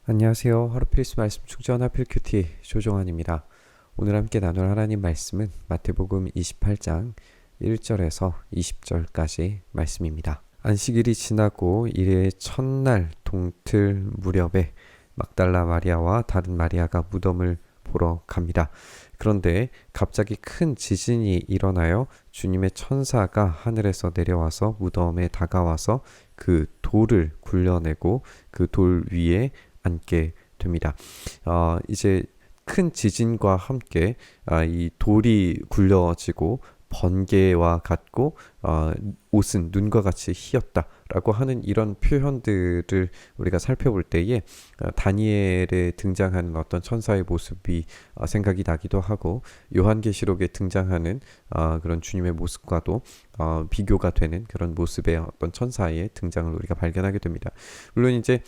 안녕하세요. 하루 필수 말씀 충전 하필 큐티 조정환입니다. 오늘 함께 나눌 하나님 말씀은 마태복음 28장 1절에서 20절까지 말씀입니다. 안식일이 지나고 이래 첫날 동틀 무렵에 막달라 마리아와 다른 마리아가 무덤을 보러 갑니다. 그런데 갑자기 큰 지진이 일어나요. 주님의 천사가 하늘에서 내려와서 무덤에 다가와서 그 돌을 굴려내고 그 돌 위에 앉게 됩니다. 이제 큰 지진과 함께 이 돌이 굴려지고 번개와 같고 옷은 눈과 같이 희었다라고 하는 이런 표현들을 우리가 살펴볼 때에 다니엘에 등장하는 어떤 천사의 모습이 생각이 나기도 하고 요한계시록에 등장하는 그런 주님의 모습과도 비교가 되는 그런 모습의 어떤 천사의 등장을 우리가 발견하게 됩니다. 물론 이제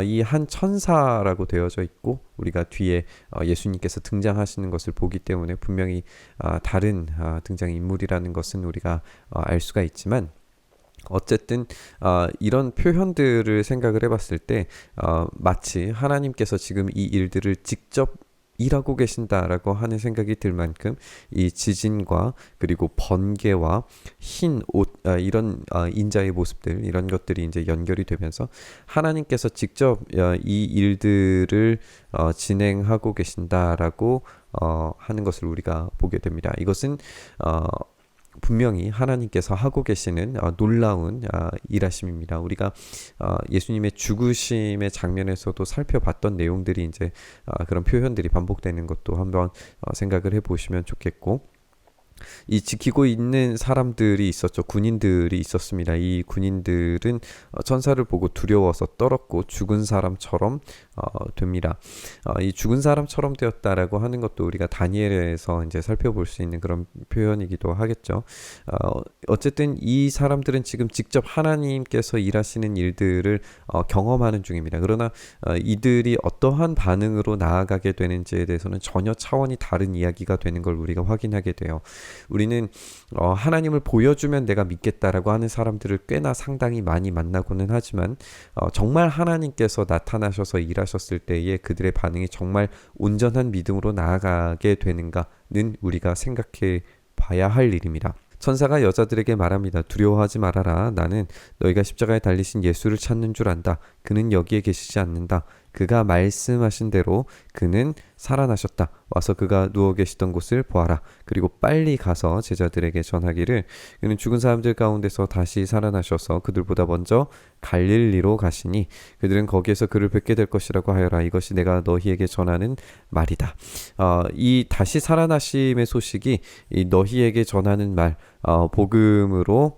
이 한 천사라고 되어져 있고 우리가 뒤에 예수님께서 등장하시는 것을 보기 때문에 분명히 다른 등장 인물이라는 것은 우리가 알 수가 있지만 어쨌든 이런 표현들을 생각을 해봤을 때 마치 하나님께서 지금 이 일들을 직접 일하고 계신다라고 하는 생각이 들 만큼 이 지진과 그리고 번개와 흰 옷 이런 인자의 모습들 이런 것들이 이제 연결이 되면서 하나님께서 직접 이 일들을 진행하고 계신다라고 하는 것을 우리가 보게 됩니다. 이것은 분명히 하나님께서 하고 계시는 놀라운 일하심입니다. 우리가 예수님의 죽으심의 장면에서도 살펴봤던 내용들이 이제 그런 표현들이 반복되는 것도 한번 생각을 해보시면 좋겠고, 이 지키고 있는 사람들이 있었죠. 군인들이 있었습니다. 이 군인들은 천사를 보고 두려워서 떨었고 죽은 사람처럼 됩니다. 이 죽은 사람처럼 되었다라고 하는 것도 우리가 다니엘에서 이제 살펴볼 수 있는 그런 표현이기도 하겠죠. 어쨌든 이 사람들은 지금 직접 하나님께서 일하시는 일들을 경험하는 중입니다. 그러나 이들이 어떠한 반응으로 나아가게 되는지에 대해서는 전혀 차원이 다른 이야기가 되는 걸 우리가 확인하게 돼요. 우리는 하나님을 보여주면 내가 믿겠다라고 하는 사람들을 꽤나 상당히 많이 만나고는 하지만 정말 하나님께서 나타나셔서 일하셨을 때에 그들의 반응이 정말 온전한 믿음으로 나아가게 되는가는 우리가 생각해 봐야 할 일입니다. 천사가 여자들에게 말합니다. 두려워하지 말아라. 나는 너희가 십자가에 달리신 예수를 찾는 줄 안다. 그는 여기에 계시지 않는다. 그가 말씀하신 대로 그는 살아나셨다. 와서 그가 누워 계시던 곳을 보아라. 그리고 빨리 가서 제자들에게 전하기를 그는 죽은 사람들 가운데서 다시 살아나셔서 그들보다 먼저 갈릴리로 가시니 그들은 거기에서 그를 뵙게 될 것이라고 하여라. 이것이 내가 너희에게 전하는 말이다. 이 다시 살아나심의 소식이 이 너희에게 전하는 말, 복음으로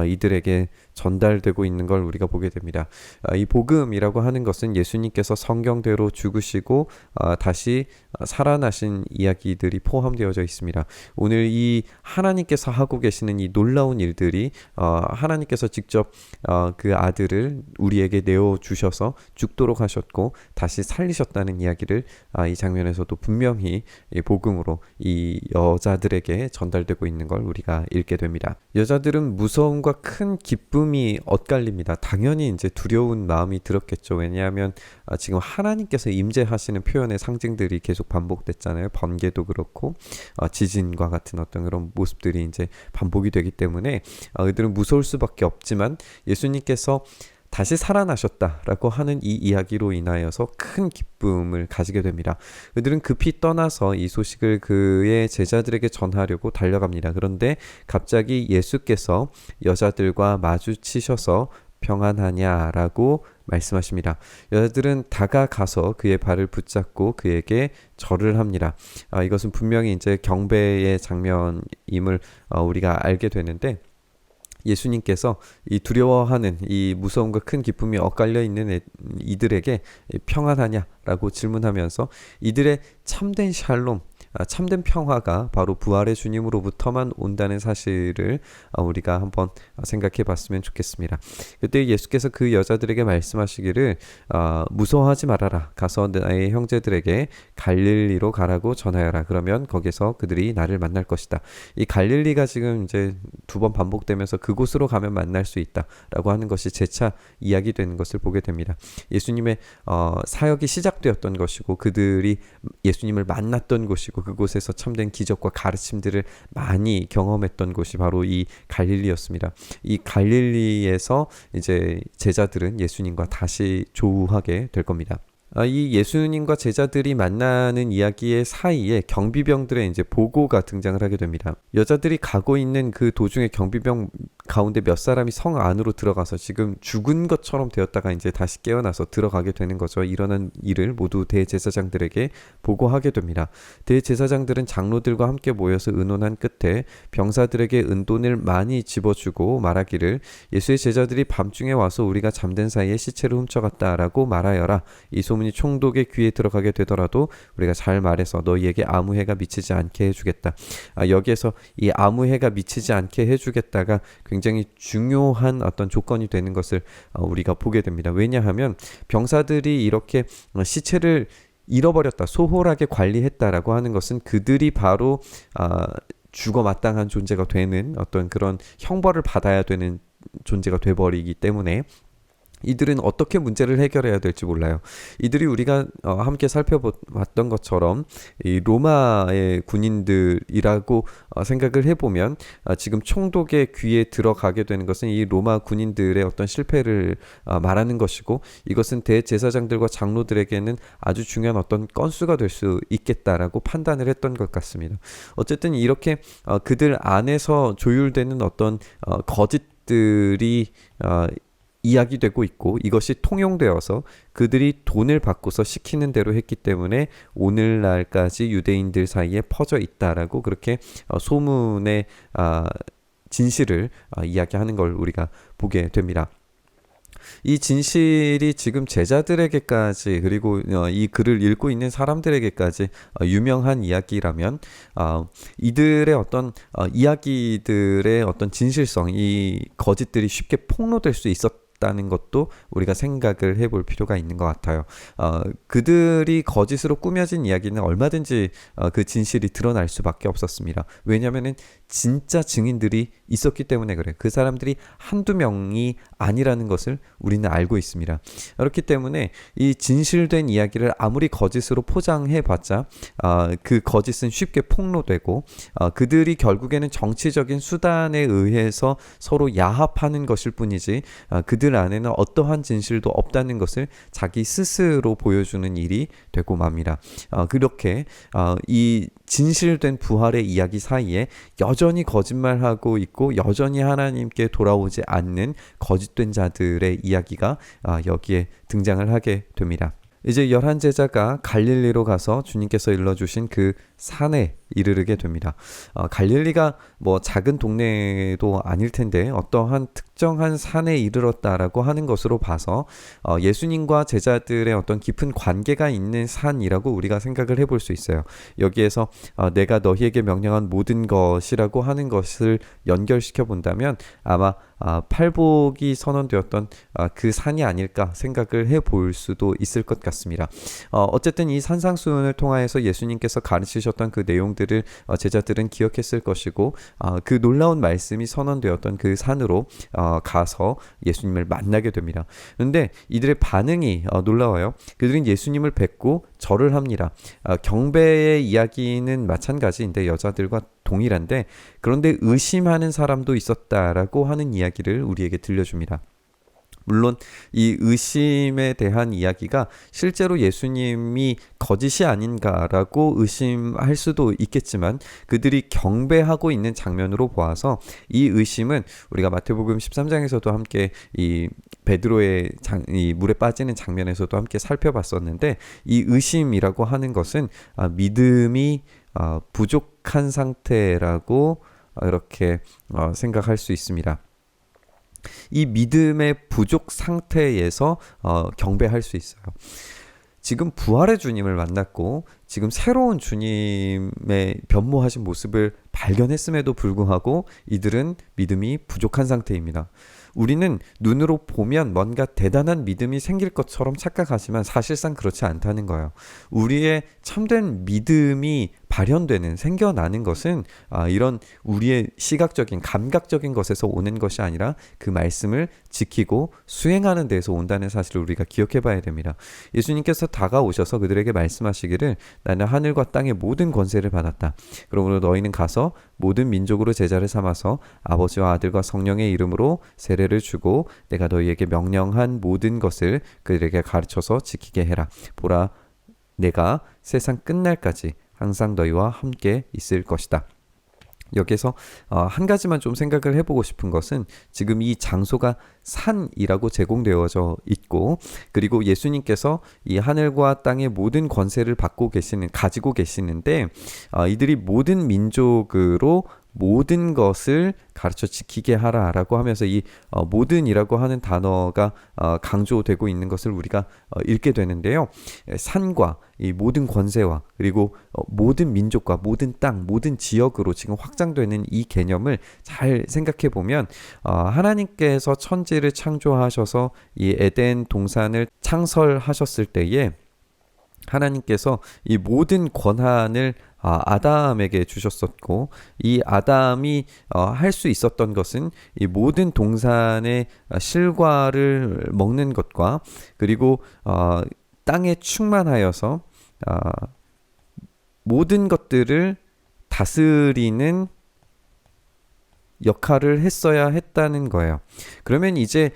이들에게 전달되고 있는 걸 우리가 보게 됩니다. 이 복음이라고 하는 것은 예수님께서 성경대로 죽으시고 다시 살아나신 이야기들이 포함되어져 있습니다. 오늘 이 하나님께서 하고 계시는 이 놀라운 일들이 하나님께서 직접 그 아들을 우리에게 내어주셔서 죽도록 하셨고 다시 살리셨다는 이야기를 이 장면에서도 분명히 이 복음으로 이 여자들에게 전달되고 있는 걸 우리가 읽게 됩니다. 여자들은 무서움과 큰 기쁨이 엇갈립니다. 당연히 이제 두려운 마음이 들었겠죠. 왜냐하면 지금 하나님께서 임재하시는 표현의 상징들이 계속 반복됐잖아요. 번개도 그렇고 지진과 같은 어떤 그런 모습들이 이제 반복이 되기 때문에 그들은 무서울 수밖에 없지만 예수님께서 다시 살아나셨다라고 하는 이 이야기로 인하여서 큰 기쁨을 가지게 됩니다. 그들은 급히 떠나서 이 소식을 그의 제자들에게 전하려고 달려갑니다. 그런데 갑자기 예수께서 여자들과 마주치셔서 평안하냐라고 말씀하십니다. 여자들은 다가가서 그의 발을 붙잡고 그에게 절을 합니다. 이것은 분명히 이제 경배의 장면임을 우리가 알게 되는데 예수님께서 이 두려워하는 이 무서움과 큰 기쁨이 엇갈려 있는 이들에게 평안하냐라고 질문하면서 이들의 참된 샬롬, 참된 평화가 바로 부활의 주님으로부터만 온다는 사실을 우리가 한번 생각해 봤으면 좋겠습니다. 그때 예수께서 그 여자들에게 말씀하시기를 무서워하지 말아라. 가서 나의 형제들에게 갈릴리로 가라고 전하여라. 그러면 거기서 그들이 나를 만날 것이다. 이 갈릴리가 지금 이제 두 번 반복되면서 그곳으로 가면 만날 수 있다라고 하는 것이 재차 이야기되는 것을 보게 됩니다. 예수님의 사역이 시작되었던 것이고 그들이 예수님을 만났던 곳이고 그곳에서 참된 기적과 가르침들을 많이 경험했던 곳이 바로 이 갈릴리였습니다. 이 갈릴리에서 이제 제자들은 예수님과 다시 조우하게 될 겁니다. 이 예수님과 제자들이 만나는 이야기의 사이에 경비병들의 이제 보고가 등장을 하게 됩니다. 여자들이 가고 있는 그 도중에 경비병 가운데 몇 사람이 성 안으로 들어가서 지금 죽은 것처럼 되었다가 이제 다시 깨어나서 들어가게 되는 거죠. 일어난 일을 모두 대제사장들에게 보고하게 됩니다. 대제사장들은 장로들과 함께 모여서 의논한 끝에 병사들에게 은돈을 많이 집어주고 말하기를 예수의 제자들이 밤중에 와서 우리가 잠든 사이에 시체를 훔쳐갔다라고 말하여라. 이 소문이 총독의 귀에 들어가게 되더라도 우리가 잘 말해서 너희에게 아무 해가 미치지 않게 해주겠다. 여기에서 이 아무 해가 미치지 않게 해주겠다가 굉장히 중요한 어떤 조건이 되는 것을 우리가 보게 됩니다. 왜냐하면 병사들이 이렇게 시체를 잃어버렸다, 소홀하게 관리했다라고 하는 것은 그들이 바로 죽어 마땅한 존재가 되는 어떤 그런 형벌을 받아야 되는 존재가 돼버리기 때문에 이들은 어떻게 문제를 해결해야 될지 몰라요. 이들이 우리가 함께 살펴봤던 것처럼 이 로마의 군인들이라고 생각을 해보면 지금 총독의 귀에 들어가게 되는 것은 이 로마 군인들의 어떤 실패를 말하는 것이고 이것은 대제사장들과 장로들에게는 아주 중요한 어떤 건수가 될 수 있겠다라고 판단을 했던 것 같습니다. 어쨌든 이렇게 그들 안에서 조율되는 어떤 거짓들이 이야기되고 있고 이것이 통용되어서 그들이 돈을 받고서 시키는 대로 했기 때문에 오늘날까지 유대인들 사이에 퍼져 있다라고 그렇게 소문의 진실을 이야기하는 걸 우리가 보게 됩니다. 이 진실이 지금 제자들에게까지 그리고 이 글을 읽고 있는 사람들에게까지 유명한 이야기라면 이들의 어떤 이야기들의 어떤 진실성, 이 거짓들이 쉽게 폭로될 수 있었다는 것도 우리가 생각을 해볼 필요가 있는 것 같아요. 그들이 거짓으로 꾸며진 이야기는 얼마든지 그 진실이 드러날 수밖에 없었습니다. 왜냐하면은 진짜 증인들이 있었기 때문에 그래요. 그 사람들이 한두 명이 아니라는 것을 우리는 알고 있습니다. 그렇기 때문에 이 진실된 이야기를 아무리 거짓으로 포장해봤자 그 거짓은 쉽게 폭로되고 그들이 결국에는 정치적인 수단에 의해서 서로 야합하는 것일 뿐이지 그들 안에는 어떠한 진실도 없다는 것을 자기 스스로 보여주는 일이 되고 맙니다. 그렇게 이 진실된 부활의 이야기 사이에 여전히 거짓말하고 있고 여전히 하나님께 돌아오지 않는 거짓된 자들의 이야기가 여기에 등장을 하게 됩니다. 이제 11제자가 갈릴리로 가서 주님께서 일러주신 그 산에 이르르게 됩니다. 갈릴리가 뭐 작은 동네도 아닐 텐데 어떠한 특정한 산에 이르렀다라고 하는 것으로 봐서 예수님과 제자들의 어떤 깊은 관계가 있는 산이라고 우리가 생각을 해볼 수 있어요. 여기에서 내가 너희에게 명령한 모든 것이라고 하는 것을 연결시켜 본다면 아마 팔복이 선언되었던 그 산이 아닐까 생각을 해볼 수도 있을 것 같습니다. 어쨌든 이 산상수훈을 통하여서 예수님께서 가르치셨던 그 내용들을 제자들은 기억했을 것이고 그 놀라운 말씀이 선언되었던 그 산으로 가서 예수님을 만나게 됩니다. 그런데 이들의 반응이 놀라워요. 그들은 예수님을 뵙고 절을 합니다. 경배의 이야기는 마찬가지인데 여자들과 동일한데 그런데 의심하는 사람도 있었다라고 하는 이야기를 우리에게 들려줍니다. 물론 이 의심에 대한 이야기가 실제로 예수님이 거짓이 아닌가라고 의심할 수도 있겠지만 그들이 경배하고 있는 장면으로 보아서 이 의심은 우리가 마태복음 13장에서도 함께 이 베드로의 이 물에 빠지는 장면에서도 함께 살펴봤었는데 이 의심이라고 하는 것은 믿음이 부족한 상태라고 이렇게 생각할 수 있습니다. 이 믿음의 부족 상태에서 경배할 수 있어요. 지금 부활의 주님을 만났고 지금 새로운 주님의 변모하신 모습을 발견했음에도 불구하고 이들은 믿음이 부족한 상태입니다. 우리는 눈으로 보면 뭔가 대단한 믿음이 생길 것처럼 착각하지만 사실상 그렇지 않다는 거예요. 우리의 참된 믿음이 발현되는, 생겨나는 것은 이런 우리의 시각적인, 감각적인 것에서 오는 것이 아니라 그 말씀을 지키고 수행하는 데에서 온다는 사실을 우리가 기억해 봐야 됩니다. 예수님께서 다가오셔서 그들에게 말씀하시기를 나는 하늘과 땅의 모든 권세를 받았다. 그러므로 너희는 가서 모든 민족으로 제자를 삼아서 아버지와 아들과 성령의 이름으로 세례를 주고 내가 너희에게 명령한 모든 것을 그들에게 가르쳐서 지키게 해라. 보라, 내가 세상 끝날까지 항상 너희와 함께 있을 것이다. 여기서 한 가지만 좀 생각을 해보고 싶은 것은 지금 이 장소가 산이라고 제공되어져 있고, 그리고 예수님께서 이 하늘과 땅의 모든 권세를 가지고 계시는데 이들이 모든 민족으로 모든 것을 가르쳐 지키게 하라라고 하면서 이 모든이라고 하는 단어가 강조되고 있는 것을 우리가 읽게 되는데요. 산과 이 모든 권세와 그리고 모든 민족과 모든 땅, 모든 지역으로 지금 확장되는 이 개념을 잘 생각해 보면 하나님께서 천지를 창조하셔서 이 에덴 동산을 창설하셨을 때에 하나님께서 이 모든 권한을 아담에게 주셨었고, 이 아담이 할 수 있었던 것은 이 모든 동산의 실과를 먹는 것과 그리고 땅에 충만하여서 모든 것들을 다스리는 역할을 했어야 했다는 거예요. 그러면 이제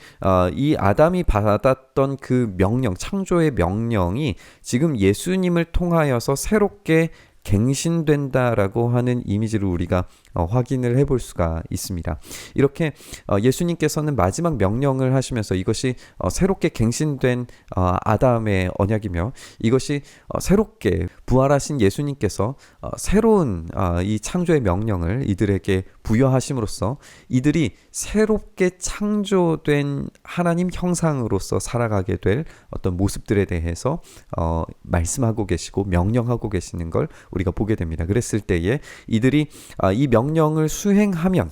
이 아담이 받았던 그 명령, 창조의 명령이 지금 예수님을 통하여서 새롭게 갱신된다라고 하는 이미지를 우리가 확인을 해볼 수가 있습니다. 이렇게 예수님께서는 마지막 명령을 하시면서 이것이 새롭게 갱신된 아담의 언약이며, 이것이 새롭게 부활하신 예수님께서 새로운 이 창조의 명령을 이들에게 부여하심으로써 이들이 새롭게 창조된 하나님 형상으로서 살아가게 될 어떤 모습들에 대해서 말씀하고 계시고 명령하고 계시는 걸 우리가 보게 됩니다. 그랬을 때에 이들이 이 명령을 수행하면,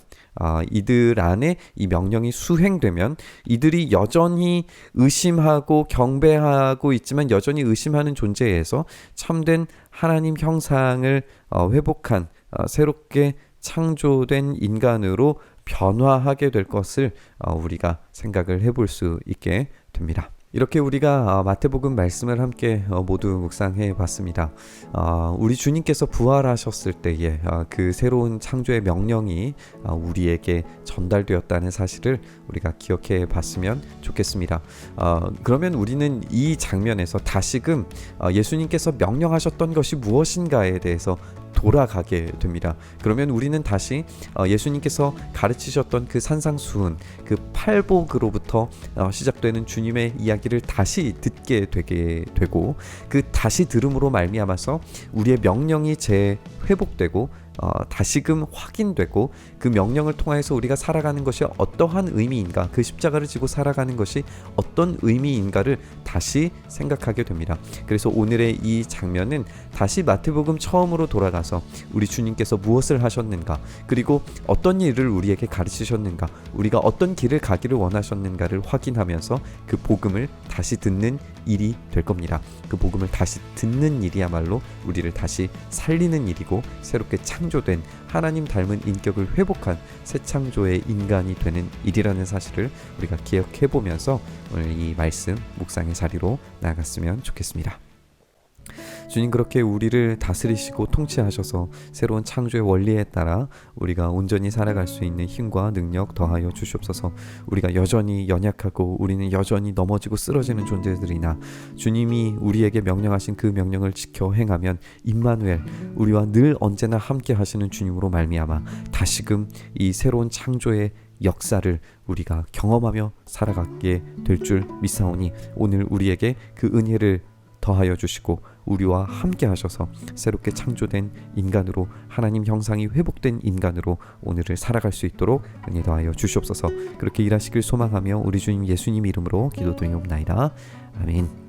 이들 안에 이 명령이 수행되면 이들이 여전히 의심하고 경배하고 있지만 여전히 의심하는 존재에서 참된 하나님 형상을 회복한 새롭게 창조된 인간으로 변화하게 될 것을 우리가 생각을 해볼 수 있게 됩니다. 이렇게 우리가 마태복음 말씀을 함께 모두 묵상해 봤습니다. 우리 주님께서 부활하셨을 때에 그 새로운 창조의 명령이 우리에게 전달되었다는 사실을 우리가 기억해 봤으면 좋겠습니다. 그러면 우리는 이 장면에서 다시금 예수님께서 명령하셨던 것이 무엇인가에 대해서 돌아가게 됩니다. 그러면 우리는 다시 예수님께서 가르치셨던 그 산상수훈, 그 팔복으로부터 시작되는 주님의 이야기를 다시 듣게 되게 되고, 그 다시 들음으로 말미암아서 우리의 명령이 재회복되고 다시금 확인되고, 그 명령을 통해서 우리가 살아가는 것이 어떠한 의미인가, 그 십자가를 지고 살아가는 것이 어떤 의미인가를 다시 생각하게 됩니다. 그래서 오늘의 이 장면은 다시 마태복음 처음으로 돌아가서 우리 주님께서 무엇을 하셨는가, 그리고 어떤 일을 우리에게 가르치셨는가, 우리가 어떤 길을 가기를 원하셨는가를 확인하면서 그 복음을 다시 듣는 일이 될 겁니다. 그 복음을 다시 듣는 일이야말로 우리를 다시 살리는 일이고, 새롭게 창조된 하나님 닮은 인격을 회복한 새 창조의 인간이 되는 일이라는 사실을 우리가 기억해 보면서 오늘 이 말씀 묵상의 자리로 나아갔으면 좋겠습니다. 주님, 그렇게 우리를 다스리시고 통치하셔서 새로운 창조의 원리에 따라 우리가 온전히 살아갈 수 있는 힘과 능력 더하여 주시옵소서. 우리가 여전히 연약하고 우리는 여전히 넘어지고 쓰러지는 존재들이나 주님이 우리에게 명령하신 그 명령을 지켜 행하면 임마누엘, 우리와 늘 언제나 함께 하시는 주님으로 말미암아 다시금 이 새로운 창조의 역사를 우리가 경험하며 살아가게 될 줄 믿사오니, 오늘 우리에게 그 은혜를 더하여 주시고 우리와 함께 하셔서 새롭게 창조된 인간으로, 하나님 형상이 회복된 인간으로 오늘을 살아갈 수 있도록 은혜 더하여 주시옵소서. 그렇게 일하시길 소망하며 우리 주님 예수님 이름으로 기도드리옵나이다. 아멘.